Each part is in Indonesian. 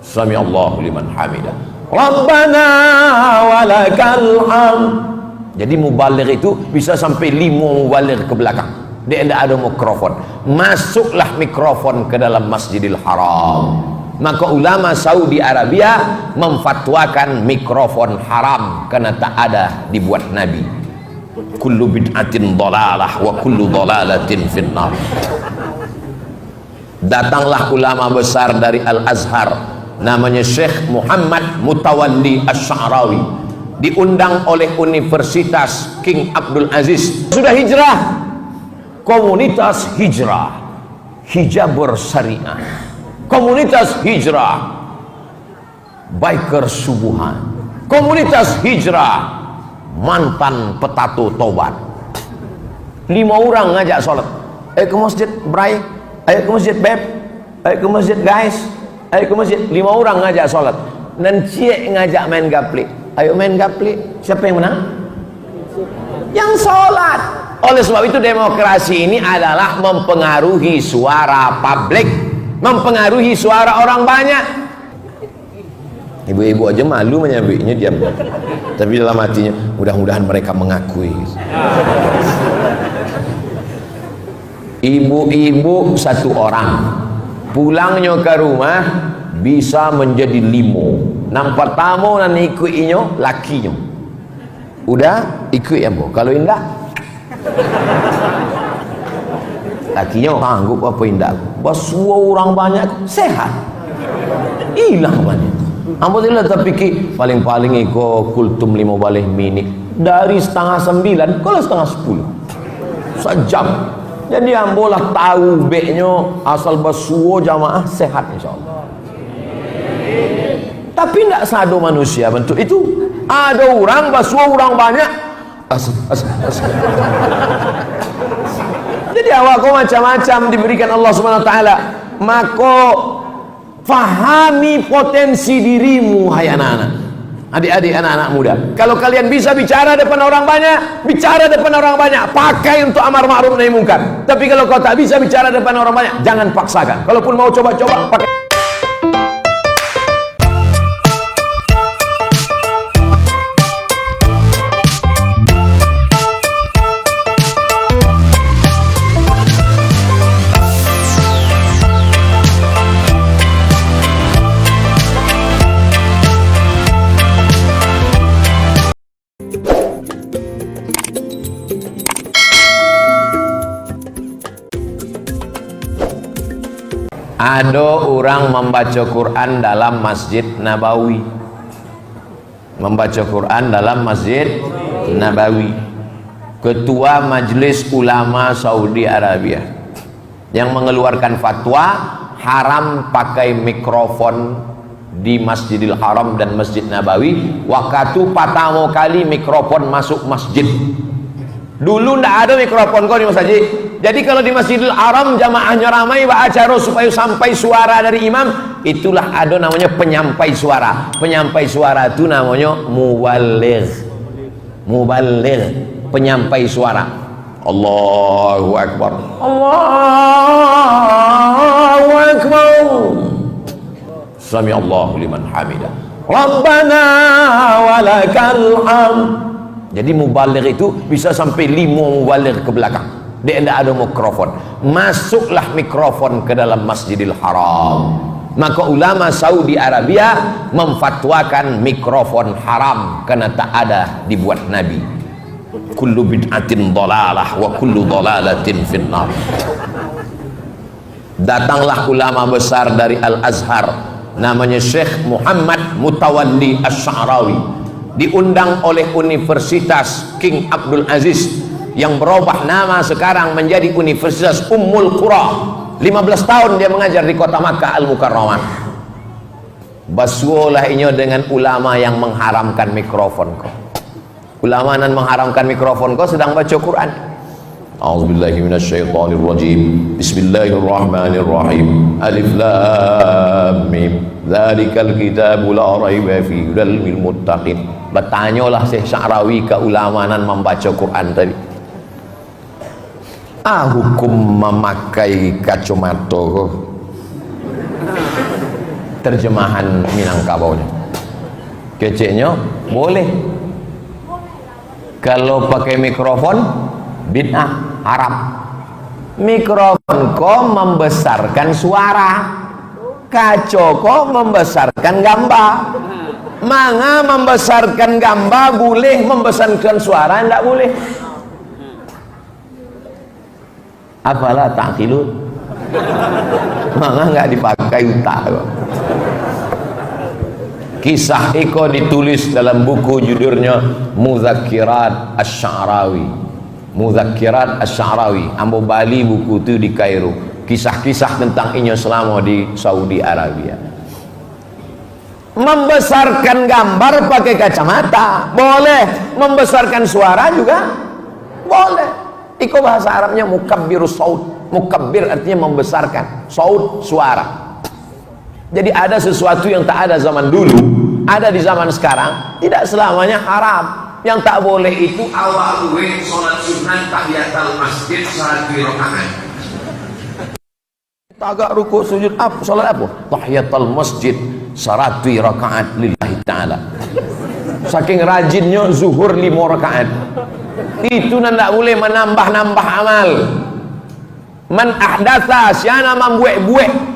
Sami Allahu liman hamidah. Rabbana walakal hamd. Jadi mubaligh itu bisa sampai 5 mubaligh ke belakang. Dia tidak ada mikrofon. Masuklah mikrofon ke dalam Masjidil Haram. Maka ulama Saudi Arabia memfatwakan mikrofon haram karena tak ada dibuat Nabi. Kullu bid'atin dhalalah wa kullu dhalalatin finnar. Datanglah ulama besar dari Al-Azhar, namanya Syekh Muhammad Mutawalli Asy-Sya'rawi, diundang oleh Universitas King Abdul Aziz. Sudah hijrah, komunitas hijrah, hijabur syariah, komunitas hijrah, biker subuhan, komunitas hijrah, mantan petato tobat. 5 orang ngajak sholat. Ayo ke masjid Bray, ayo ke masjid Beb, ayo ke masjid guys, ayo ke masjid. 5 orang ngajak sholat. Dan Cie ngajak main gaplik. Ayo main gaplik. Siapa yang menang? Yang sholat. Oleh sebab itu demokrasi ini adalah mempengaruhi suara publik, mempengaruhi suara orang banyak. Ibu-ibu aja malu menyambinya, diam. Tapi dalam hatinya, mudah-mudahan mereka mengakui. Ibu-ibu 1 orang pulangnya ke rumah bisa menjadi 5. Nampak tamu dan ikutnya lakinya. Udah ikut ya bu. Kalau indah lakinya sanggup apa indah. Bos orang banyak sehat. Hilang banyak. Alhamdulillah, tapi paling-paling iko kultum 5 balik minit dari 8:30 kalau 8:30 sejam. Jadi ambolah tahu beknya asal basuo jamaah sehat insyaallah. Tapi tidak sado manusia bentuk itu. Ada orang basuo orang banyak. Jadi awak kau macam-macam diberikan Allah Subhanahu Wa Taala. Maka fahami potensi dirimu, hai anak-anak, adik-adik, anak-anak muda. Kalau kalian bisa bicara depan orang banyak, bicara depan orang banyak, pakai untuk amar ma'ruf nahi munkar. Tapi kalau kau tak bisa bicara depan orang banyak, jangan paksakan. Kalaupun mau coba-coba, pakai. Ada orang membaca Quran dalam Masjid Nabawi. Membaca Quran dalam Masjid Nabawi. Ketua Majelis Ulama Saudi Arabia yang mengeluarkan fatwa haram pakai mikrofon di Masjidil Haram dan Masjid Nabawi. Waktu pertama kali mikrofon masuk masjid. Dulu ndak ada mikrofon kau di masjid. Jadi kalau di Masjidil Haram jamaahnya ramai acara supaya sampai suara dari imam, itulah ada namanya penyampai suara. Penyampai suara itu namanya mubaligh. Mubaligh, penyampai suara. Allahu Akbar. Allahu Akbar. Sami Allahu liman hamidah. Rabbana walakal hamd. Jadi mubaligh itu bisa sampai 5 mubaligh ke belakang. Dia tidak ada mikrofon. Masuklah mikrofon ke dalam Masjidil Haram. Maka ulama Saudi Arabia memfatwakan mikrofon haram karena tak ada dibuat Nabi. Kullu bid'atin dhalalah wa kullu dhalalatin finnar. Datanglah ulama besar dari Al-Azhar, namanya Syekh Muhammad Mutawalli Asy-Sya'rawi, diundang oleh Universitas King Abdul Aziz yang berubah nama sekarang menjadi Universitas Ummul Qura. 15 tahun dia mengajar di kota Makkah Al-Mukarramah. Basuolah ini dengan ulama yang mengharamkan mikrofon kau. Ulama yang mengharamkan mikrofon kau sedang baca Quran. A'udzubillahi minasyaitonirrajim. Bismillahirrahmanirrahim. Alif lam mim. Dzalikal kitabu la raiba fihi hudal lil muttaqin. Bertanyalah Syekh Sya'rawi ke ulama yang membaca Quran tadi. Hukum memakai kacamata terjemahan Minangkabaunya. Keceknya boleh. Kalau pakai mikrofon bid'ah, haram. Mikrofon kok membesarkan suara, kaco kok membesarkan gambar. Manga membesarkan gambar boleh, membesarkan suara tidak boleh. Apalah ta'qilun. Manga nggak dipakai utak. Kisah Iko ditulis dalam buku judulnya Mudzakirat Asy-Sya'rawi. Mudzakirat Asy-Sya'rawi. Ambo Bali buku itu di Kairo. Kisah-kisah tentang Inyo selama di Saudi Arabia. Membesarkan gambar pakai kacamata boleh, membesarkan suara juga boleh. Iko bahasa Arabnya mukabbirus saut. Mukabbir artinya membesarkan, saut suara. Jadi ada sesuatu yang tak ada zaman dulu, ada di zaman sekarang, tidak selamanya haram. Yang tak boleh itu awal sholat sunnah tahiyatul masjid 1 rakaat. Agak ruku sujud apa? Sholat apa? Tahiyatul masjid 100 rakaat lillahi ta'ala. Saking rajinnya zuhur 5 rakaat. Itu tidak boleh menambah-nambah amal. Man ahdatsa syana membuat-buat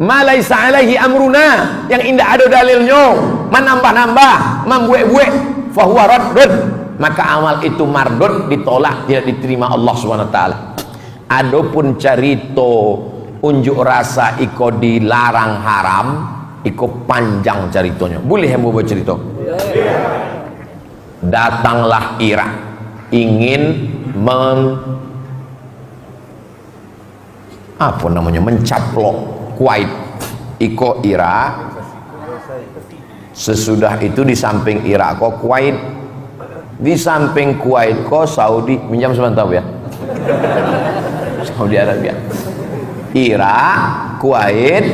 Malaysa alaihi amruna, yang indah ada dalilnya, menambah-nambah, membuat-buat, fahuwa raddun, maka amal itu mardud, ditolak, tidak diterima Allah SWT. Adapun carito unjuk rasa iko dilarang haram, iko panjang caritonya. Boleh yang bawa cerita? Datanglah Irak ingin mencaplok Kuwait. Iko Irak, sesudah itu di samping Irak kok Kuwait, di samping Kuwait kok Saudi. Minjam sebentar ya. Saudi Arabia, Irak, Kuwait,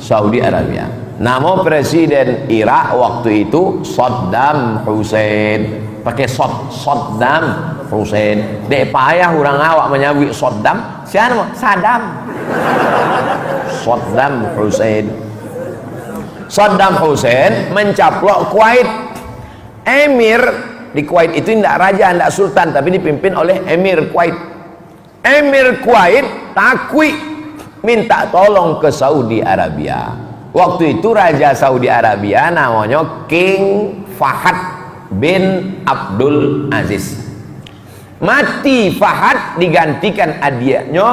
Saudi Arabia. Nama presiden Irak waktu itu Saddam Hussein. Pakai Saddam Hussein. Dek payah orang awak menyebut Saddam. Siapa? Saddam. Saddam Hussein. Saddam Hussein mencaplok Kuwait. Emir di Kuwait itu tidak raja, tidak sultan, tapi dipimpin oleh Emir Kuwait. Emir Kuwait takwi minta tolong ke Saudi Arabia. Waktu itu raja Saudi Arabia namanya King Fahad bin Abdul Aziz. Mati Fahad, digantikan adiknya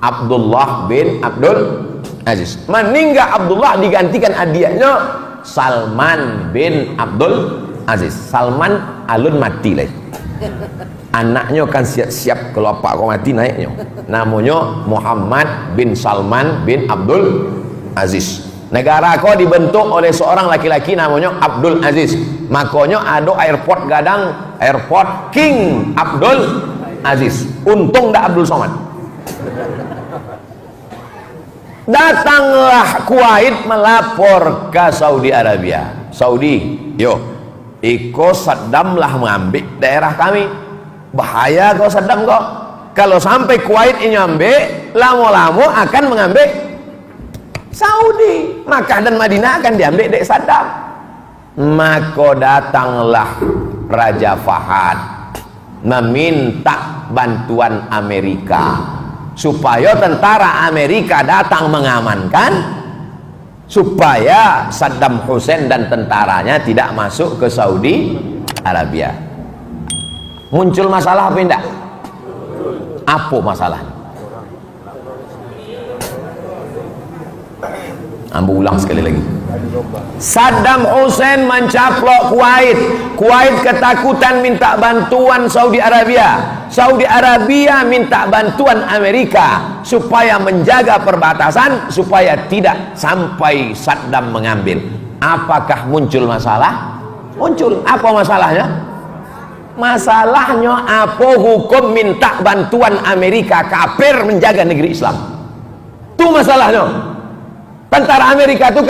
Abdullah bin Abdul Aziz. Meninggal Abdullah, digantikan adiknya Salman bin Abdul Aziz. Salman alun mati lah. Anaknya kan siap-siap kelopak kau mati naiknya. Namanya Muhammad bin Salman bin Abdul Aziz. Negara kau dibentuk oleh seorang laki-laki namanya Abdul Aziz. Makanya ada airport gadang, airport King Abdul Aziz. Untung dah Abdul Somad. Datanglah Kuwait melapor ke Saudi Arabia. Saudi, yo, iko Saddam lah mengambil daerah kami. Bahaya kau Saddam kok. Kalau sampai Kuwait ini ambil, lama-lama akan mengambil Saudi. Makkah dan Madinah akan diambil dari Saddam. Maka datanglah Raja Fahad meminta bantuan Amerika supaya tentara Amerika datang mengamankan, supaya Saddam Hussein dan tentaranya tidak masuk ke Saudi Arabia. Muncul masalah apa tidak? Apa masalah? Ambo ulang sekali lagi. Saddam Hussein mencaplok Kuwait. Kuwait ketakutan minta bantuan Saudi Arabia. Saudi Arabia minta bantuan Amerika supaya menjaga perbatasan, supaya tidak sampai Saddam mengambil. Apakah muncul masalah? Muncul. Apa masalahnya? Masalahnya apa hukum minta bantuan Amerika kafir menjaga negeri Islam? Itu masalahnya. Tentara Amerika itu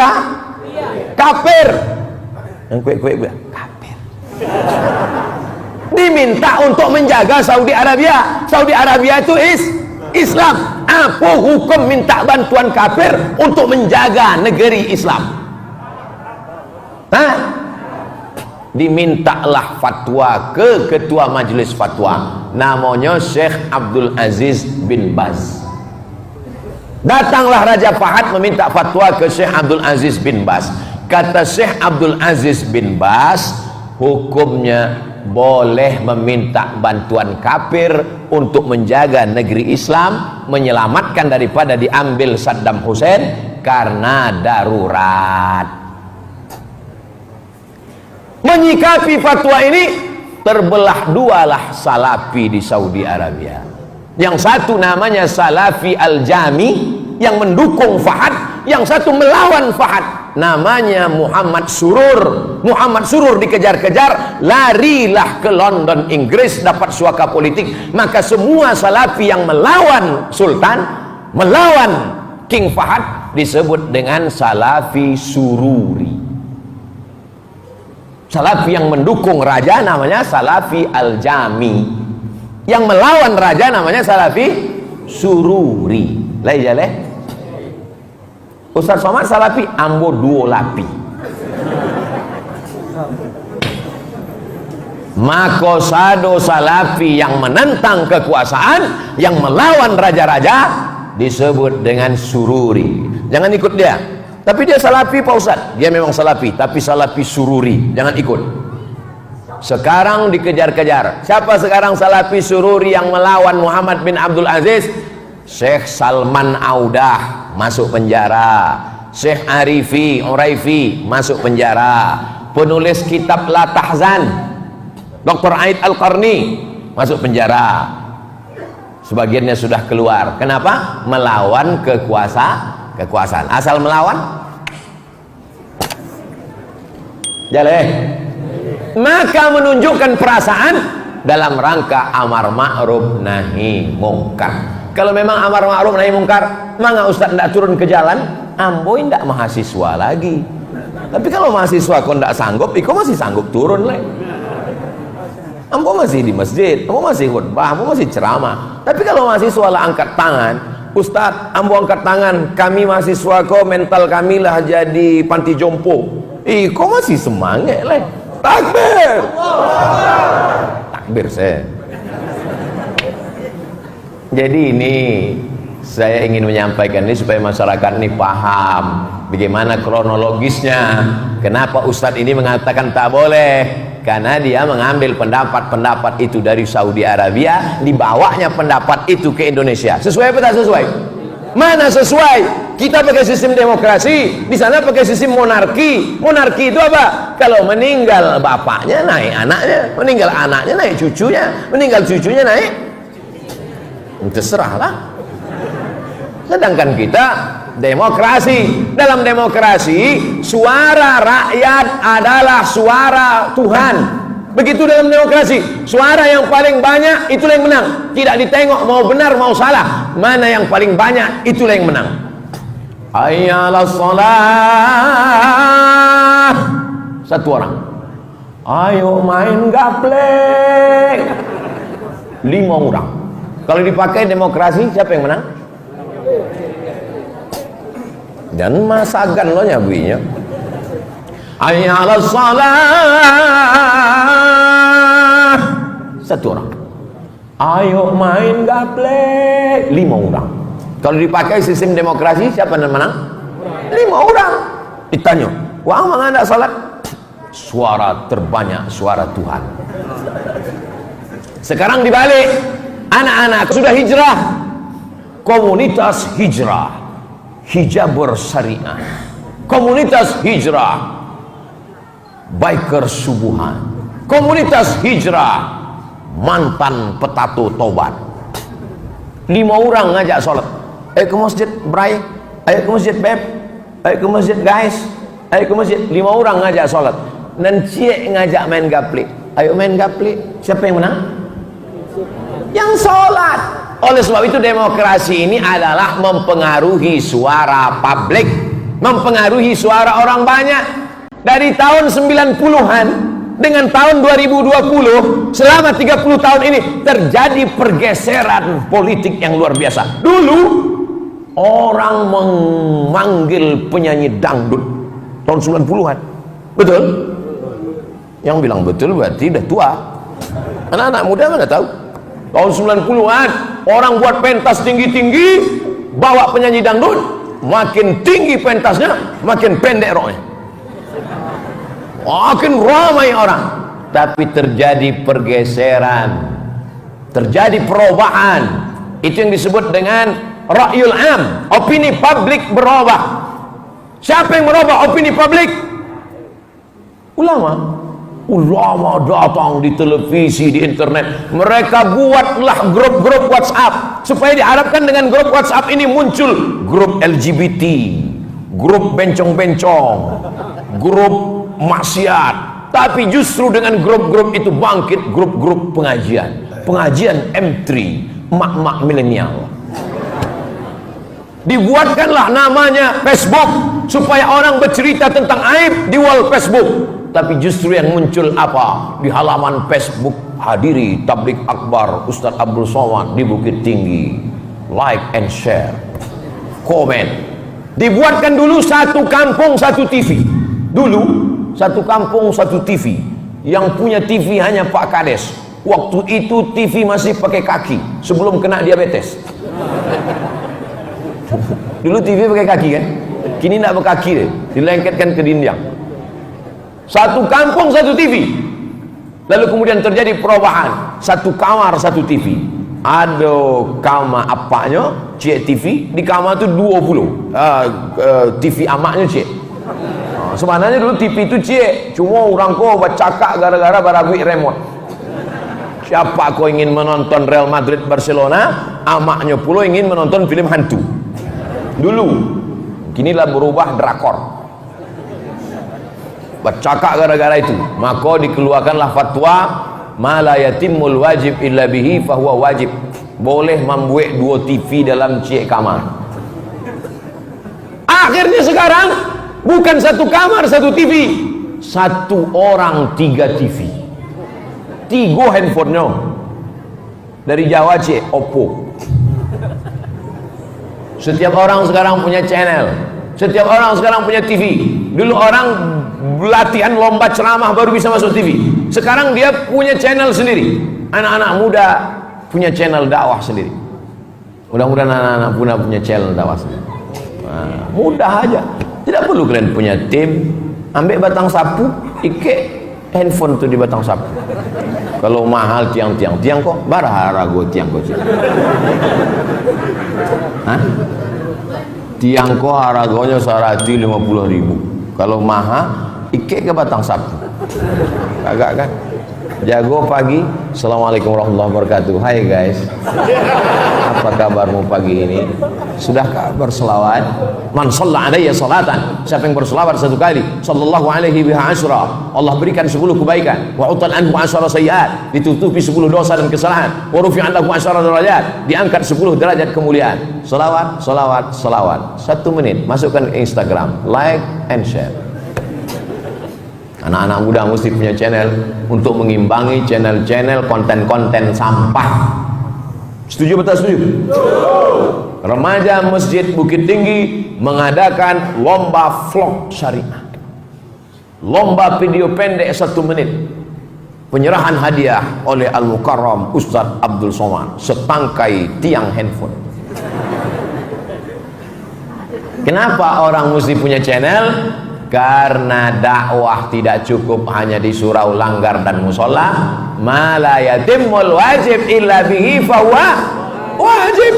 kafir. Yang kue-kue kafir. Diminta untuk menjaga Saudi Arabia. Saudi Arabia itu Islam. Apa hukum minta bantuan kafir untuk menjaga negeri Islam? Hah? Dimintalah fatwa ke ketua majelis fatwa, namanya Syekh Abdul Aziz bin Baz. Datanglah Raja Fahad meminta fatwa ke Syekh Abdul Aziz bin Baz. Kata Syekh Abdul Aziz bin Baz, hukumnya boleh meminta bantuan kafir untuk menjaga negeri Islam, menyelamatkan daripada diambil Saddam Hussein karena darurat. Menyikapi fatwa ini, terbelah dualah Salafi di Saudi Arabia. Yang satu namanya Salafi Al-Jami yang mendukung Fahad, yang satu melawan Fahad, namanya Muhammad Surur. Muhammad Surur dikejar-kejar, larilah ke London, Inggris, dapat suaka politik. Maka semua Salafi yang melawan Sultan, melawan King Fahad, disebut dengan Salafi Sururi. Salafi yang mendukung raja namanya Salafi Al-Jami, yang melawan raja namanya Salafi Sururi. Leh. Ustaz Somad Salafi, ambo duo lapi. Maka sado Salafi yang menentang kekuasaan, yang melawan raja-raja, disebut dengan Sururi. Jangan ikut dia. Tapi dia Salafi Pak Ustaz, dia memang Salafi, tapi Salafi Sururi, jangan ikut. Sekarang dikejar-kejar. Siapa sekarang Salafi Sururi yang melawan Muhammad bin Abdul Aziz? Syekh Salman Audah masuk penjara, Syekh Uraifi masuk penjara, penulis kitab La Tahzan Dr. Aid Al-Qarni masuk penjara. Sebagiannya sudah keluar. Kenapa? Melawan kekuasaan. Asal melawan jaleh. Maka menunjukkan perasaan dalam rangka amar ma'ruf nahi mungkar. Kalau memang amar ma'ruf nahi mungkar, maka Ustaz tidak turun ke jalan, ambo tidak mahasiswa lagi. Tapi kalau mahasiswa kau tidak sanggup, kau masih sanggup turun leh. Ambo masih di masjid, ambo masih khutbah, ambo masih ceramah. Tapi kalau mahasiswa lah angkat tangan, Ustaz, ambo angkat tangan, kami mahasiswa kau, mental kami lah jadi panti jompo. Kau masih semangat leh. Takbir. Takbir saya. Jadi ini saya ingin menyampaikan ini supaya masyarakat ini paham bagaimana kronologisnya. Kenapa Ustadz ini mengatakan tak boleh? Karena dia mengambil pendapat-pendapat itu dari Saudi Arabia, dibawanya pendapat itu ke Indonesia. Sesuai apa tak sesuai? Mana sesuai? Kita pakai sistem demokrasi, di sana pakai sistem monarki. Monarki itu apa? Kalau meninggal bapaknya naik anaknya, meninggal anaknya naik cucunya, meninggal cucunya naik, terserahlah. Sedangkan kita demokrasi. Dalam demokrasi, suara rakyat adalah suara Tuhan. Begitu dalam demokrasi, suara yang paling banyak itulah yang menang. Tidak ditengok mau benar mau salah, mana yang paling banyak itulah yang menang. Hayyalah sholat. Satu orang, ayo main gaplek. 5 orang. Kalau dipakai demokrasi, siapa yang menang? Dan masakan lo nyabuinya. Hayyalah sholat. Satu orang, ayo main gaplek. 5 orang. Kalau dipakai sistem demokrasi, siapa yang menang? 5 orang. Ditanya, wah mana ada salat? Suara terbanyak suara Tuhan. Sekarang dibalik, anak-anak sudah hijrah, komunitas hijrah, hijabur syariah, komunitas hijrah, biker subuhan, komunitas hijrah, mantan petato tobat. 5 orang ngajak sholat. Ayo ke masjid Bray, ayo ke masjid Beb, ayo ke masjid guys, ayo ke masjid. 5 orang ngajak sholat. Dan cie ngajak main gaplik. Ayo main gaplik. Siapa yang menang? Yang sholat. Oleh sebab itu demokrasi ini adalah mempengaruhi suara publik, mempengaruhi suara orang banyak. Dari tahun 90-an dengan tahun 2020, selama 30 tahun ini terjadi pergeseran politik yang luar biasa. Dulu orang memanggil penyanyi dangdut tahun 90-an. Betul? Yang bilang betul berarti udah tua. Anak-anak muda mana tahu. Tahun 90-an orang buat pentas tinggi-tinggi, bawa penyanyi dangdut, makin tinggi pentasnya makin pendek roknya, makin ramai orang. Tapi terjadi pergeseran, terjadi perubahan. Itu yang disebut dengan ra'yul am, opini publik berubah. Siapa yang merubah opini publik? Ulama. Ulama datang di televisi, di internet. Mereka buatlah grup-grup WhatsApp, supaya diharapkan dengan grup WhatsApp ini muncul grup LGBT, grup bencong-bencong, grup maksiat. Tapi justru dengan grup-grup itu bangkit grup-grup pengajian, pengajian M3, mak-mak milenial. Dibuatkanlah namanya Facebook, supaya orang bercerita tentang aib di wall Facebook. Tapi justru yang muncul apa? Di halaman Facebook, hadiri tablik akbar Ustadz Abdul Somad di Bukit Tinggi, like and share, komen. Dibuatkan dulu satu kampung satu TV. Dulu satu kampung satu TV. Yang punya TV hanya Pak Kades. Waktu itu TV masih pakai kaki sebelum kena diabetes. Dulu TV pakai kaki kan, kini tidak berkaki deh, dilengketkan ke dinding. Satu kampung satu TV. Lalu kemudian terjadi perubahan, satu kamar satu TV. Ada kamar apanya cik TV, di kamar itu 20 TV amaknya cik. Sebenarnya dulu TV itu cik, cuma orang kau bercakap gara-gara baraguit remote. Siapa kau ingin menonton Real Madrid Barcelona, amaknya pula ingin menonton film hantu. Dulu, kinilah berubah drakor. Bercakap gara-gara itu, maka dikeluarkanlah fatwa ma la yatimul wajib illa bihi fahuwa wajib. Boleh membuat 2 TV dalam cik kamar. Akhirnya sekarang bukan satu kamar satu TV, satu orang 3 TV, 3 handphonenya. Dari Jawa cik Oppo. Setiap orang sekarang punya channel, setiap orang sekarang punya TV. Dulu orang latihan lomba ceramah baru bisa masuk TV. Sekarang dia punya channel sendiri. Anak-anak muda punya channel dakwah sendiri. Mudah-mudahan anak-anak muda punya channel dakwah sendiri. Nah, mudah aja. Tidak perlu kalian punya tim. Ambil batang sapu, ikat handphone tuh di batang sapu. Kalau mahal tiang-tiang, tiang kok barahara go tiang kok. Hah? Tiang kok harganya 150.000. Kalau mahal, ikat ke batang sapu. Kagak kan? Jago pagi. Assalamualaikum warahmatullahi wabarakatuh. Hai guys, apa kabarmu pagi ini? Sudahkah berselawat? Man shalla alayya salatan, siapa yang berselawat 1 kali, sallallahu alaihi biha asyra, Allah berikan 10 kebaikan. Wa utal anhu asyra sayyiat, ditutupi 10 dosa dan kesalahan. Wa rufi'an lahu asyra darajat, diangkat 10 derajat kemuliaan. Selawat, selawat, selawat. 1 menit, masukkan ke Instagram, like and share. Anak-anak muda mesti punya channel untuk mengimbangi channel-channel konten-konten sampah. Setuju betul setuju? Remaja Masjid Bukit Tinggi mengadakan lomba vlog syariah, lomba video pendek 1 menit, penyerahan hadiah oleh Al-Mukarram Ustadz Abdul Somad, setangkai tiang handphone. Kenapa orang mesti punya channel? Karena dakwah tidak cukup hanya di surau, langgar dan musola. Ma la yatimul wajib illa bihi fahuwa wajib.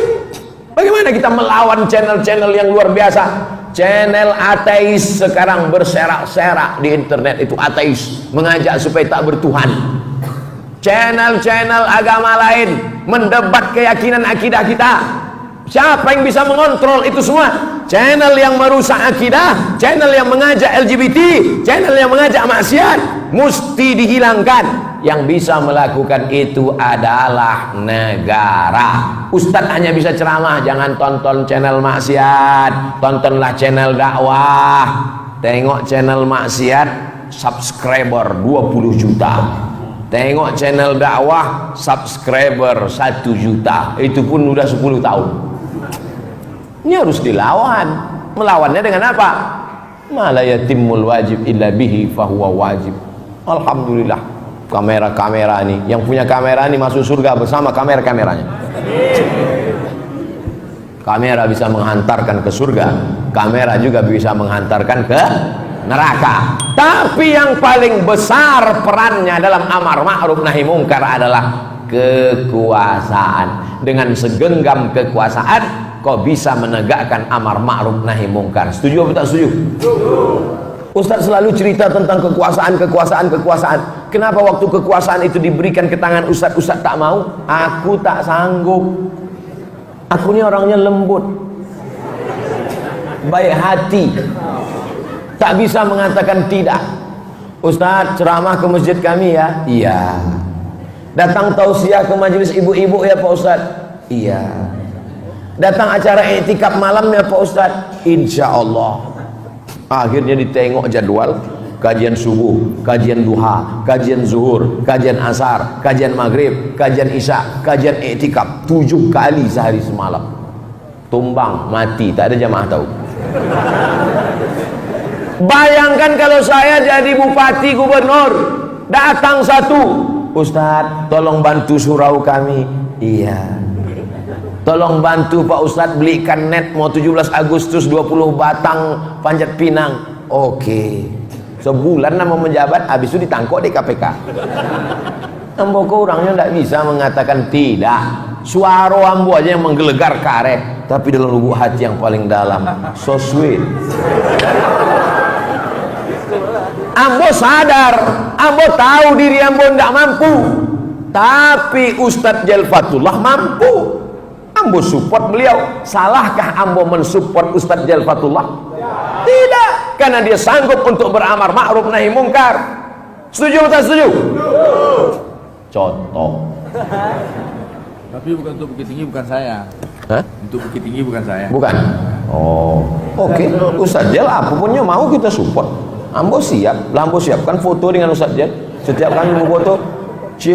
Bagaimana kita melawan channel-channel yang luar biasa? Channel ateis sekarang berserak-serak di internet, itu ateis, mengajak supaya tak bertuhan. Channel-channel agama lain mendebat keyakinan akidah kita. Siapa yang bisa mengontrol itu semua? Channel yang merusak akidah, channel yang mengajak LGBT, channel yang mengajak maksiat, mesti dihilangkan. Yang bisa melakukan itu adalah negara. Ustadz hanya bisa ceramah, jangan tonton channel maksiat, tontonlah channel dakwah. Tengok channel maksiat, subscriber 20 juta. Tengok channel dakwah, subscriber 1 juta. Itu pun udah 10 tahun. Ini harus dilawan. Melawannya dengan apa? Ma la yatimul wajib illa bihi fahuwa wajib. Alhamdulillah, kamera-kamera nih, yang punya kamera nih masuk surga bersama kamera-kameranya. Kamera bisa menghantarkan ke surga, kamera juga bisa menghantarkan ke neraka. Tapi yang paling besar perannya dalam amar ma'ruf nahi mungkar adalah kekuasaan. Dengan segenggam kekuasaan kau bisa menegakkan amar ma'ruf nahi mungkar. Setuju atau tak setuju? Ustaz selalu cerita tentang kekuasaan. Kenapa waktu kekuasaan itu diberikan ke tangan Ustaz tak mau? Aku tak sanggup. Aku ini orangnya lembut, baik hati, tak bisa mengatakan tidak. Ustaz ceramah ke masjid kami ya? Iya. Datang tausiah ke majelis ibu-ibu ya Pak Ustaz? Iya. Datang acara i'tikaf malam ya Pak Ustaz? Insya Allah. Akhirnya ditengok jadwal, kajian subuh, kajian duha, kajian zuhur, kajian asar, kajian maghrib, kajian isya, kajian i'tikaf 7 kali sehari semalam. Tumbang, mati, tak ada jamaah tahu. Bayangkan kalau saya jadi bupati gubernur, datang satu, Ustadz tolong bantu surau kami. Iya. Tolong bantu Pak Ustadz belikan net mau 17 Agustus 20 batang Panjat Pinang. Oke. Sebulan nama menjabat, habis itu ditangkap di KPK. Ambo kok orangnya tidak bisa mengatakan tidak. Suara ambo aja yang menggelegar karet, tapi dalam lubuk hati yang paling dalam, so sweet. Ambo sadar, ambo tahu diri ambo tidak mampu, tapi Ustadz Jalfatullah mampu. Ambo support beliau. Salahkah ambo mensupport Ustadz Jalfatullah? Tidak, karena dia sanggup untuk beramar ma'ruf nahi mungkar. Setuju atau tak setuju? Contoh. Tapi bukan untuk Bukit Tinggi, bukan saya. Hah? Untuk Bukit Tinggi bukan saya. Bukan? Oh, oke. Ustadz Jal apapunnya mau kita support. Ambo siap, ambo siapkan foto dengan Ustadz Jal. Setiap kali mau foto, C,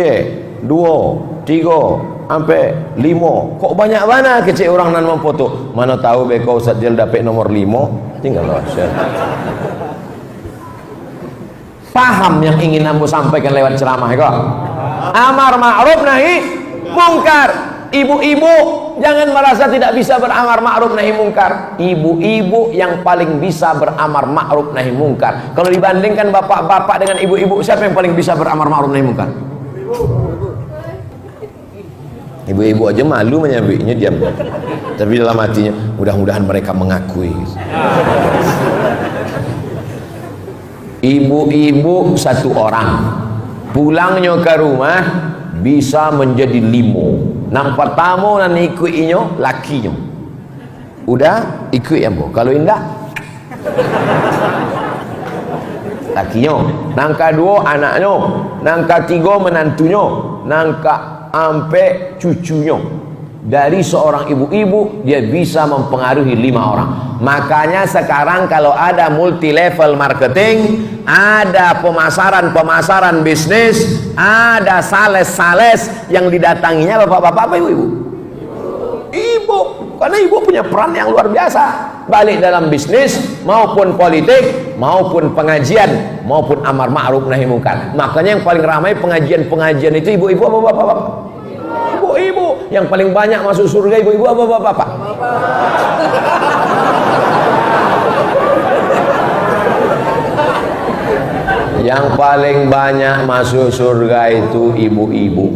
2, 3 sampai 5. Kok banyak mana kecil orang nan memfoto? Mana tahu beko Ustadz Jal dapat nomor 5, tinggal share. Paham yang ingin ambo sampaikan lewat ceramah kok? Amar ma'ruf nahi mungkar. Ibu-ibu jangan merasa tidak bisa beramar ma'ruf nahi mungkar. Ibu-ibu yang paling bisa beramar ma'ruf nahi mungkar. Kalau dibandingkan bapak-bapak dengan ibu-ibu, siapa yang paling bisa beramar ma'ruf nahi mungkar? Ibu-ibu aja malu menyambinya, diam. Tapi dalam hatinya, mudah-mudahan mereka mengakui. Ibu-ibu satu orang, pulangnya ke rumah bisa menjadi 5. Nampak tamu dan ikutnya lakinya. Udah ikut ya bu. Kalau indah lakinya. Nangka 2 anaknya. Nangka 3 menantunya. Nangka ampe cucunya. Dari seorang ibu-ibu dia bisa mempengaruhi 5 orang. Makanya sekarang kalau ada multi level marketing, ada pemasaran bisnis, ada sales yang didatanginya bapak-bapak apa ibu-ibu? Ibu. Karena ibu punya peran yang luar biasa, baik dalam bisnis maupun politik maupun pengajian maupun amar ma'ruf nahi mungkar. Makanya yang paling ramai pengajian itu ibu-ibu apa bapak-bapak? Ibu-ibu. Yang paling banyak masuk surga ibu-ibu apa bapak-bapak? Yang paling banyak masuk surga itu ibu-ibu.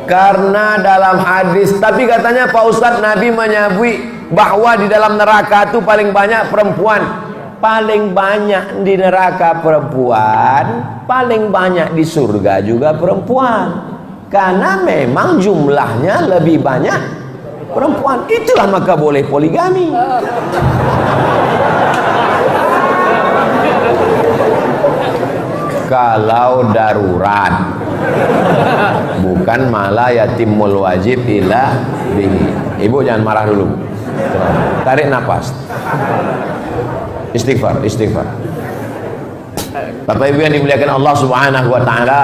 Karena dalam hadis, tapi katanya Pak Ustadz Nabi menyebut bahwa di dalam neraka itu paling banyak perempuan. Paling banyak di neraka perempuan, paling banyak di surga juga perempuan. Karena memang jumlahnya lebih banyak perempuan. Itulah maka boleh poligami. Kalau darurat, bukan malah yatimul wajib ila bihi. Ibu jangan marah dulu. Tarik nafas. Istighfar. Bapak Ibu yang dimuliakan Allah Subhanahu wa taala,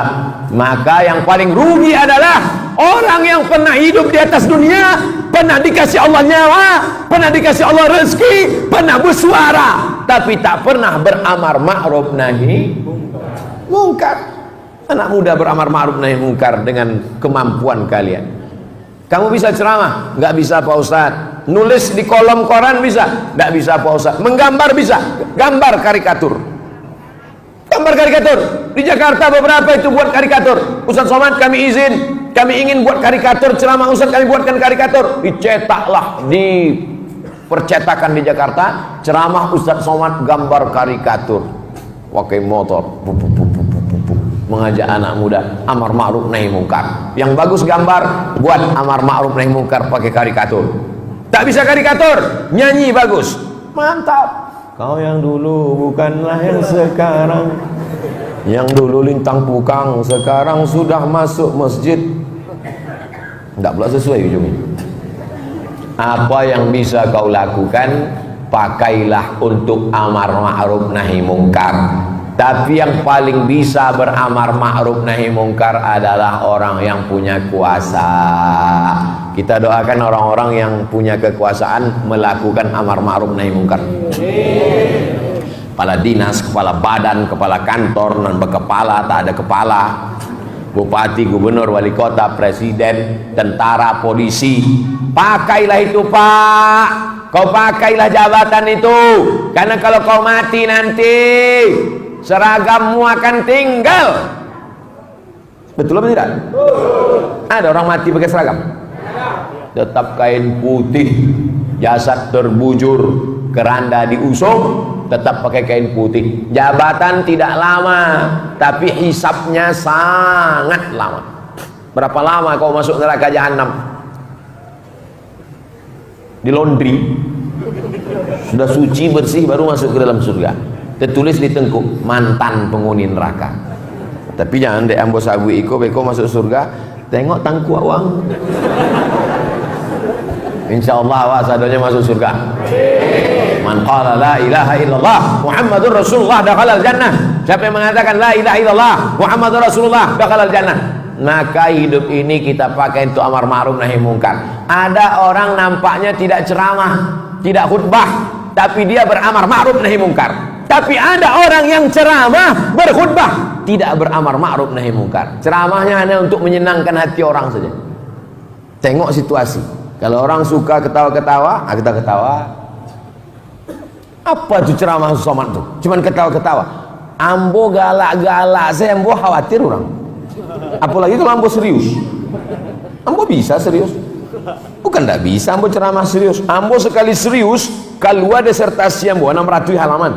maka yang paling rugi adalah orang yang pernah hidup di atas dunia pernah dikasih Allah nyawa, pernah dikasih Allah rezeki, pernah bersuara, tapi tak pernah beramar ma'ruf nahi mungkar. Anak muda beramar ma'ruf nahi mungkar dengan kemampuan kalian. Kamu bisa ceramah? Nggak bisa Pak Ustadz. Nulis di kolom koran bisa? Nggak bisa Pak Ustadz. Menggambar bisa? Gambar karikatur. Gambar karikatur. Di Jakarta beberapa itu buat karikatur. Ustadz Somad kami izin, kami ingin buat karikatur ceramah Ustadz, kami buatkan karikatur. Dicetaklah di percetakan di Jakarta, ceramah Ustadz Somad gambar karikatur. Pakai motor. Mengajak anak muda amar ma'ruf nahi mungkar. Yang bagus gambar, buat amar ma'ruf nahi mungkar pakai karikatur. Tak bisa karikatur, nyanyi bagus, mantap. Kau yang dulu bukanlah yang sekarang, yang dulu lintang pukang sekarang sudah masuk masjid. Tidak pula sesuai ujungnya. Apa yang bisa kau lakukan, pakailah untuk amar ma'ruf nahi mungkar. Tapi yang paling bisa beramar ma'ruf nahi mungkar adalah orang yang punya kuasa. Kita doakan orang-orang yang punya kekuasaan melakukan amar ma'ruf nahi mungkar. Kepala dinas, kepala badan, kepala kantor, dan berkepala, tak ada kepala. Bupati, gubernur, wali kota, presiden, tentara, polisi. Pakailah itu Pak. Kau pakailah jabatan itu. Karena kalau kau mati nanti, seragammu akan tinggal. Betul apa tidak? Ada orang mati pakai seragam? Tetap kain putih, jasad terbujur, keranda diusung, tetap pakai kain putih. Jabatan tidak lama, tapi hisapnya sangat lama. Berapa lama kau masuk neraka jahanam? Di laundry, sudah suci bersih baru masuk ke dalam surga. Tertulis di tengkuk, mantan penghuni neraka. Tapi jangan dek ambo sabu iko beko masuk surga, tengok tangku awang. Insyaallah awak sadonya masuk surga. Man qala la ilaha illallah Muhammadur Rasulullah dakhalal jannah. Siapa yang mengatakan la ilaha illallah Muhammadur Rasulullah dakhalal jannah, maka hidup ini kita pakai untuk amar ma'ruf nahi mungkar. Ada orang nampaknya tidak ceramah, tidak khutbah, tapi dia beramar ma'ruf nahi mungkar. Tapi ada orang yang ceramah, berkhutbah, tidak beramar ma'ruf nahi mungkar. Ceramahnya hanya untuk menyenangkan hati orang saja. Tengok situasi. Kalau orang suka ketawa-ketawa, kita ketawa. Apa tuh ceramah Somad tuh? Cuman ketawa-ketawa. Ambo galak-galak, saya ambo khawatir orang. Apalagi kalau ambo serius. Ambo bisa serius? Bukan tidak bisa ambo ceramah serius. Ambo sekali serius, keluar disertasi ambo 600 halaman.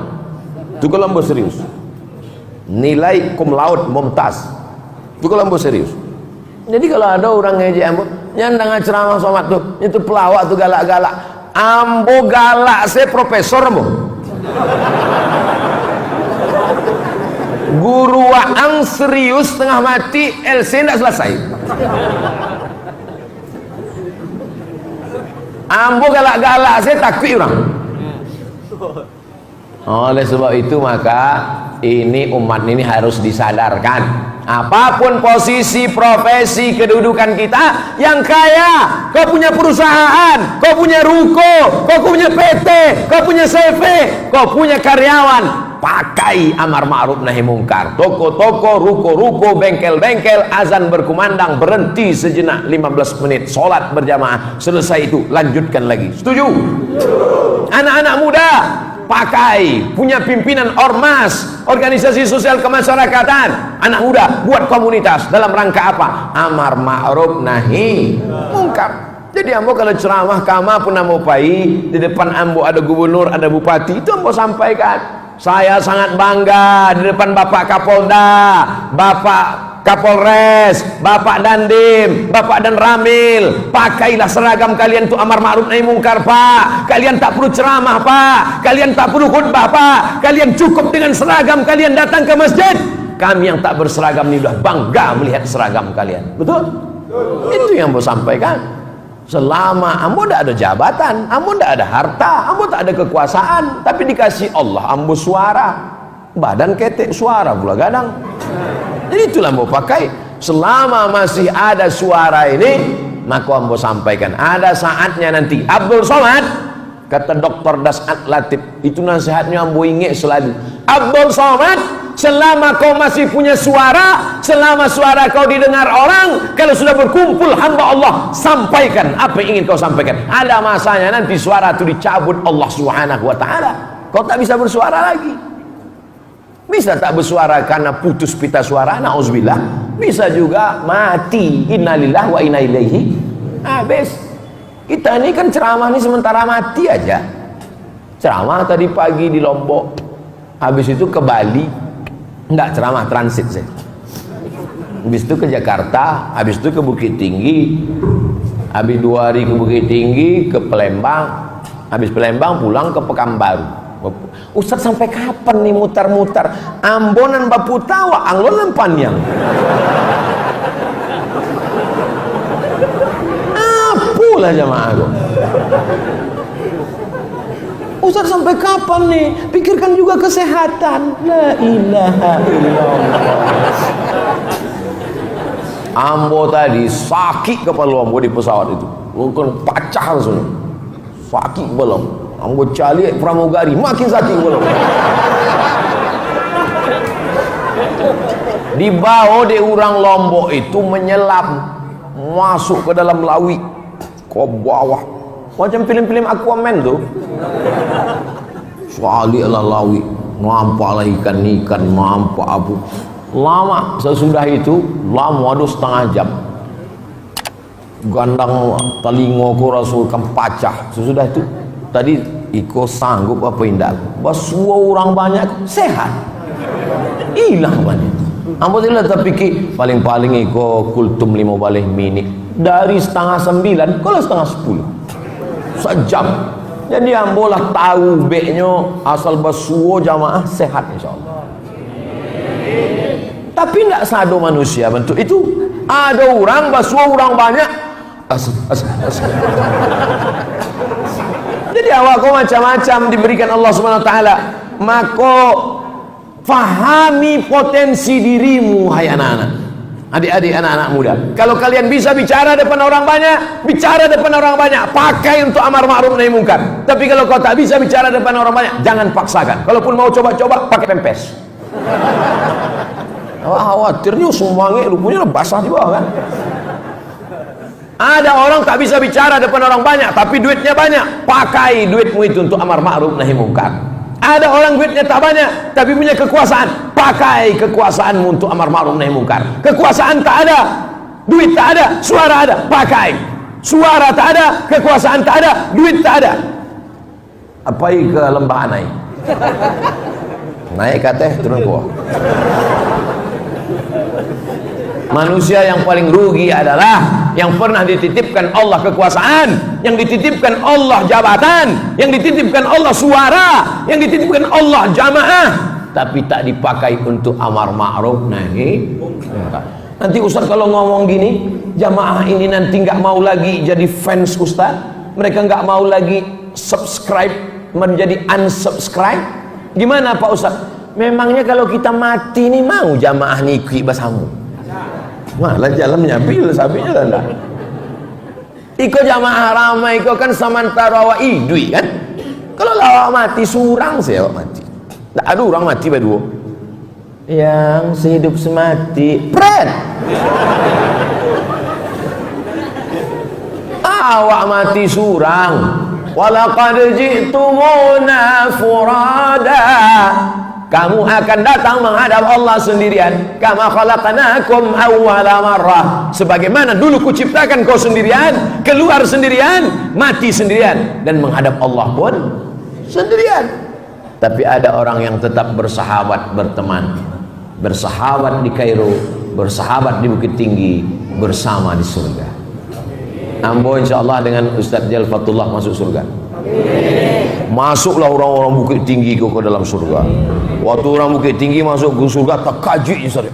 Itu kalau ambo serius. Nilai cum laude mumtaz. Itu kalau ambo serius. Jadi kalau ada orang ngejek ambo, nyandang ceramah Somad tuh, itu pelawak tuh galak-galak. Ambo galak, saya profesor ambo. Guru Waang serius tengah mati, LC tidak selesai. Ambo galak-galak, saya takut orang. Oleh sebab itu maka ini umat ini harus disadarkan. Apapun posisi, profesi, kedudukan kita, yang kaya, kau punya perusahaan, kau punya ruko, kau punya PT, kau punya CV, kau punya karyawan, pakai amar ma'ruf nahi mungkar. Toko-toko, ruko-ruko, bengkel-bengkel, azan berkumandang, berhenti sejenak 15 menit, sholat berjamaah, selesai itu lanjutkan lagi. Setuju? Anak-anak muda, pakai, punya pimpinan ormas, organisasi sosial kemasyarakatan. Anak muda buat komunitas dalam rangka apa? Amar ma'ruf nahi mungkar. Jadi ambo kalau ceramah kama pun ambo pai, di depan ambo ada gubernur, ada bupati, itu ambo sampaikan. Saya sangat bangga di depan Bapak Kapolda, Bapak Kapolres, Bapak Dandim, Bapak dan Ramil. Pakailah seragam kalian untuk amar ma'ruf nahi mungkar, Pak. Kalian tak perlu ceramah, Pak. Kalian tak perlu khutbah, Pak. Kalian cukup dengan seragam kalian datang ke masjid. Kami yang tak berseragam ini sudah bangga melihat seragam kalian. Betul? Itu yang mau sampaikan. Selama ambo tidak ada jabatan, ambo tidak ada harta, ambo tak ada kekuasaan, tapi dikasih Allah ambo suara, badan ketek suara pula gadang. Jadi itulah ambo pakai. Selama masih ada suara ini, maka ambo sampaikan. Ada saatnya nanti Abdul Somad, kata Dr. Dasat Latif, itu nasihatnya ambo ingat selalu. Abdul Somad, selama kau masih punya suara, selama suara kau didengar orang, kalau sudah berkumpul hamba Allah, sampaikan apa yang ingin kau sampaikan. Ada masanya nanti suara itu dicabut Allah Subhanahu wa ta'ala, kau tak bisa bersuara lagi. Bisa tak bersuara karena putus pita suara, na'udzubillah. Bisa juga mati, innalillah wa inna ilaihi. Habis. Kita ini kan ceramah ini sementara mati aja. Ceramah tadi pagi di Lombok, habis itu ke Bali, enggak, ceramah transit saya. Habis itu ke Jakarta, habis itu ke Bukit Tinggi, habis 2 hari ke Bukit Tinggi, ke Palembang, habis Palembang pulang ke Pekanbaru. Ustaz sampai kapan nih mutar-mutar? Ambonan Baputawa, anglonan Panyang. Apalah jamaah aku. Ustaz sampai kapan nih? Pikirkan juga kesehatan. La ilaha illallah. Ambo tadi sakit kepala ambo di pesawat itu. Bukan pacah langsung. Sakit belum. Ambo cali pramugari makin sakit belum. Dibawa di orang Lombok itu menyelam masuk ke dalam lawi ke bawah macam film-film Aquaman tuh. Sekali lah lawi nampak lah ikan-ikan, nampak abu. Lama sesudah itu lama 2,5 jam. Gandang telingoku Rasul kan pacah. Sesudah itu tadi iko sanggup apa indah? Basua orang banyak sehat. Hilang banyak. Ambo tidak terpikir paling-paling iko kultum 5 menit dari 8:30 kalau 8:30 sejam. Jadi ambo lah tahu beknya asal basuo jamaah sehat insyaallah. Tapi tidak sado manusia bentuk itu. Ada orang basuo orang banyak. Jadi awak kau macam-macam diberikan Allah Subhanahu wa taala. Maka fahami potensi dirimu hai anak-anak. Adik-adik, anak-anak muda. Kalau kalian bisa bicara depan orang banyak, bicara depan orang banyak. Pakai untuk amar ma'ruf nahi munkar. Tapi kalau kau tak bisa bicara depan orang banyak, jangan paksakan. Kalaupun mau coba-coba, pakai pempes. Khawatirnya semuanya rupanya basah di bawah kan. Ada orang tak bisa bicara depan orang banyak, tapi duitnya banyak. Pakai duitmu itu untuk amar ma'ruf nahi munkar. Ada orang duitnya tak banyak, tapi punya kekuasaan. Pakai kekuasaanmu untuk amar ma'ruf nahi munkar. Kekuasaan tak ada, duit tak ada, suara ada. Pakai. Suara tak ada, kekuasaan tak ada, duit tak ada. Apa ke lembah naik? Naik kateh turun ke bawah. Manusia yang paling rugi adalah yang pernah dititipkan Allah kekuasaan, yang dititipkan Allah jabatan, yang dititipkan Allah suara, yang dititipkan Allah jamaah, tapi tak dipakai untuk amar ma'ruf nahi munkar. Nanti Ustaz kalau ngomong gini, jamaah ini nanti nggak mau lagi jadi fans Ustaz, mereka nggak mau lagi subscribe menjadi unsubscribe. Gimana Pak Ustaz? Memangnya kalau kita mati ini mau jamaah ni ikut basamu? Malah jalannya bil sapinya lah. Iko jamaah ramai iko kan samantara wa idui kan. Kalau lawak mati surang sih awak mati. Tak ada orang mati berdua. Yang sehidup semati pret. Awak mati surang. Walaqad ji'tumuna furada. Kamu akan datang menghadap Allah sendirian. Kama khalaqnakum awwala marrah. Sebagaimana dulu kuciptakan kau sendirian, keluar sendirian, mati sendirian, dan menghadap Allah pun sendirian. Tapi ada orang yang tetap bersahabat, berteman, bersahabat di Kairo, bersahabat di Bukit Tinggi, bersama di surga. Ambo insyaallah dengan Ustaz Jal Fatullah masuk surga. Masuklah orang-orang Bukit Tinggi ke dalam surga. Waktu orang Bukit Tinggi masuk ke surga, tak kaji surga.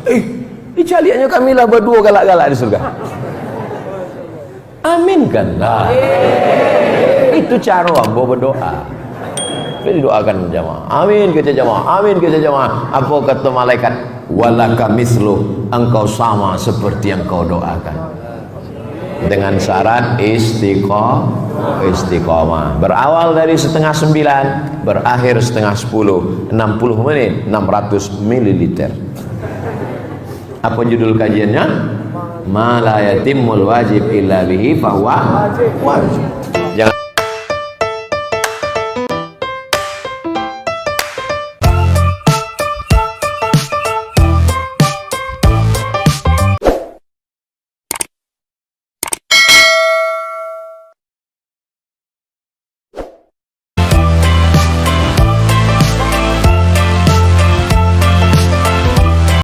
Icaliannya kami lah berdua galak-galak di surga. Aminkanlah. Itu cara ambo berdoa. Jadi doakan jamaah. Amin kita jamaah. Amin kita jamaah. Apa kata malaikat? Walaka mislu, engkau sama seperti yang kau doakan. dengan syarat istiqomah. Berawal dari 8:30, berakhir 8:30, 60 menit, 600 ml. Apa judul kajiannya? Ma la yatimul wajib illa bihi fahuwa wajib.